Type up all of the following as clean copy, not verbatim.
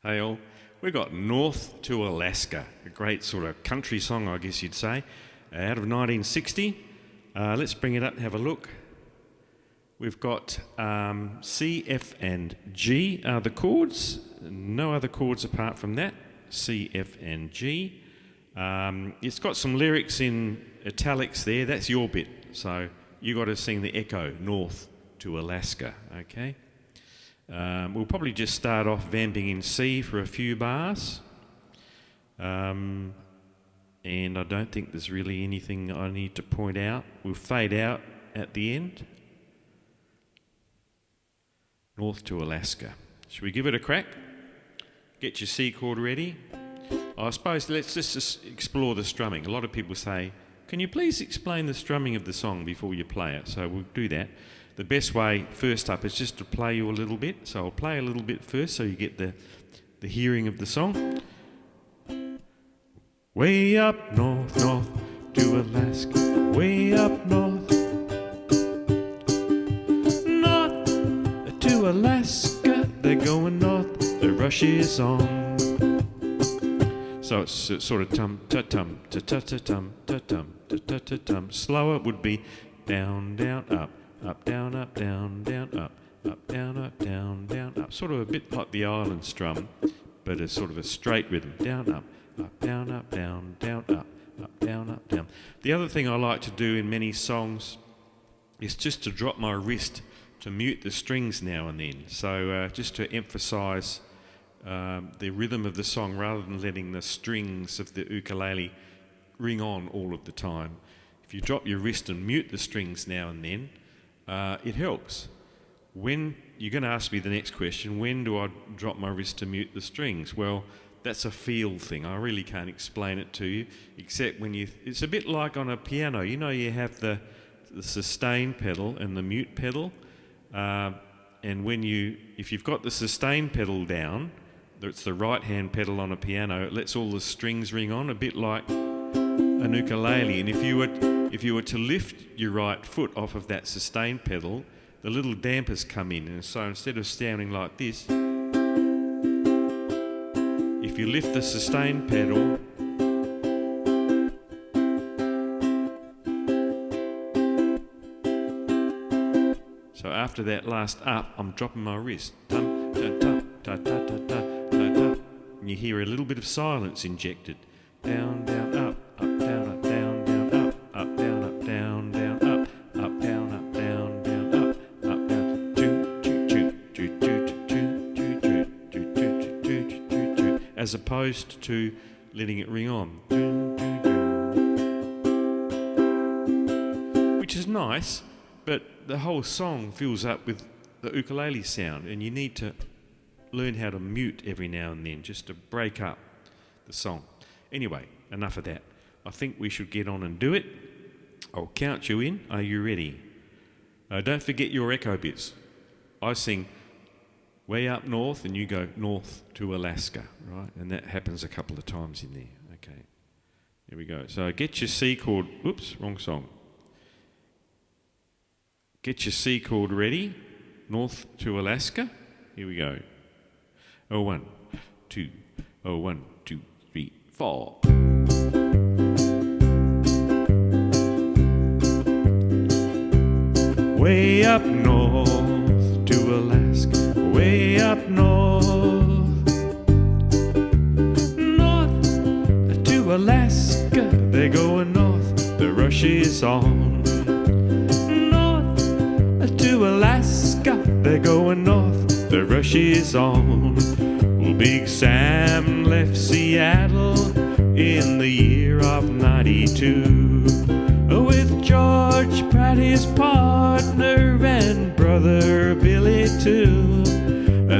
Hey all, we've got North to Alaska, a great sort of country song, I guess you'd say, out of 1960. Let's bring it up and have a look. We've got C, F and G are the chords, no other chords apart from that, C, F and G. It's got some lyrics in italics there, that's your bit, so you got to sing the echo, North to Alaska, okay? We'll probably just start off vamping in C for a few bars. And I don't think there's really anything I need to point out. We'll fade out at the end. North to Alaska. Should we give it a crack? Get your C chord ready. I suppose let's just explore the strumming. A lot of people say, can you please explain the strumming of the song before you play it? So we'll do that. The best way, first up, is just to play you a little bit. So I'll play a little bit first so you get the hearing of the song. Way up north, north to Alaska. Way up north. North to Alaska. They're going north. The rush is on. So it's sort of tum ta tum ta ta ta tum ta tum ta ta ta tum. Slower would be down, down, up. Up, down, up, down, down, up, down, up, down, down, up. Sort of a bit like the island strum, but it's sort of a straight rhythm. Down, up, down, up, down, down, up, down, up, down. The other thing I like to do in many songs is just to drop my wrist to mute the strings now and then. So just to emphasise the rhythm of the song rather than letting the strings of the ukulele ring on all of the time. If you drop your wrist and mute the strings now and then, it helps. When you're going to ask me the next question, when do I drop my wrist to mute the strings? Well, that's a feel thing. I really can't explain it to you, except when it's a bit like on a piano. You know, you have the sustain pedal and the mute pedal, and if you've got the sustain pedal down, it's the right hand pedal on a piano, it lets all the strings ring on, a bit like an ukulele. And if you were to lift your right foot off of that sustain pedal, the little dampers come in, and so instead of sounding like this, if you lift the sustain pedal, so after that last up, I'm dropping my wrist, tum, ta, ta, ta, ta, ta, ta, ta, ta, and you hear a little bit of silence injected, down, down, up, down, up, down, down, up, down, up, down, down, up, down, up, down, down, up, down, choo, choo, choo, choo, choo, choo, choo, choo, choo, choo, choo, choo, choo, as opposed to letting it ring on, which is nice, but the whole song fills up with the ukulele sound, and you need to learn how to mute every now and then just to break up the song. Anyway, enough of that. I think we should get on and do it. I'll count you in. Are you ready? Don't forget your echo bits. I sing way up north and you go north to Alaska, right? And that happens a couple of times in there. Okay, here we go. So get your C chord. Whoops, wrong song. Get your C chord ready. North to Alaska. Here we go. Oh, 1, 2, oh, 1, 2, 3, 4. Way up north to Alaska, way up north. North to Alaska, they're going north, the rush is on. North to Alaska, they're going north, the rush is on. Well, Big Sam left Seattle in the year of 92 with George Pratt, his partner, and brother Billy too.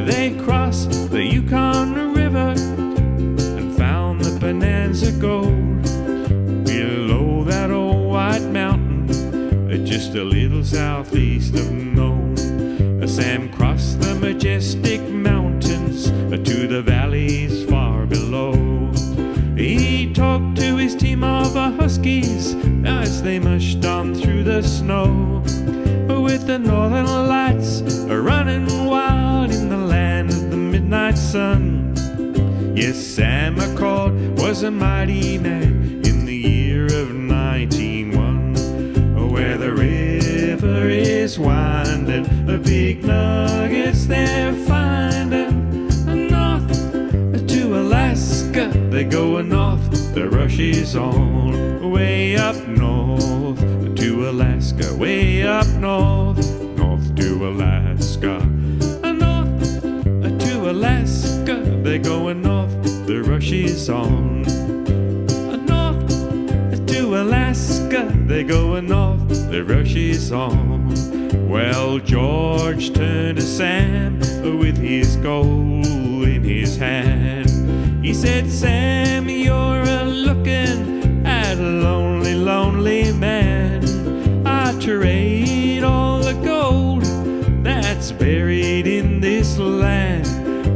They crossed the Yukon River and found the Bonanza Gold below that old white mountain, just a little southeast of Nome. Sam crossed the majestic mountains to the valleys far below. He talked to his team of huskies as they mushed on through the snow, with the northern lights running wild in the land of the midnight sun. Yes, Sam McCall was a mighty man in the year of 1901. Where the river is winding, the big nuggets they're finding. North to Alaska, they're going north, the rush is on. Way up north to Alaska, way up north, north to Alaska. North to Alaska, they're going north, the rush is on. North to Alaska, they're going north, the rush is on. Well, George turned to Sam with his gold in his hand. He said, Sam, you're a-looking at a lonely, lonely man. I trade all the gold that's buried in this land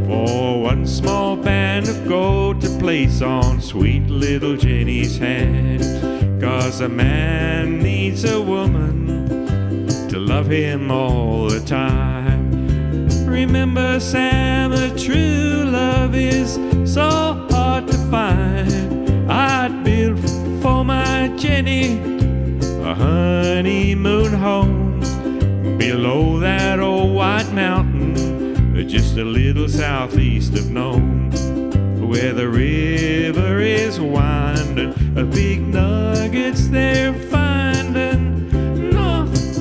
for one small band of gold to place on sweet little Jenny's hand. 'Cause a man needs a woman to love him all the time. Remember, Sam, a true love is so hard to find. I'd build for my Jenny a honeymoon home below that old white mountain, just a little southeast of Nome, where the river is winding, big nuggets they're finding. North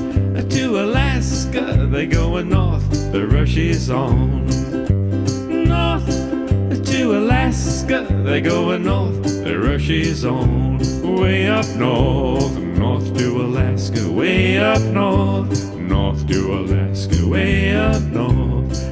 to Alaska, they're going north, the rush is on. North to Alaska, they're going north, the rush is on. Way up north, north to Alaska, way up north, north to Alaska, way up north.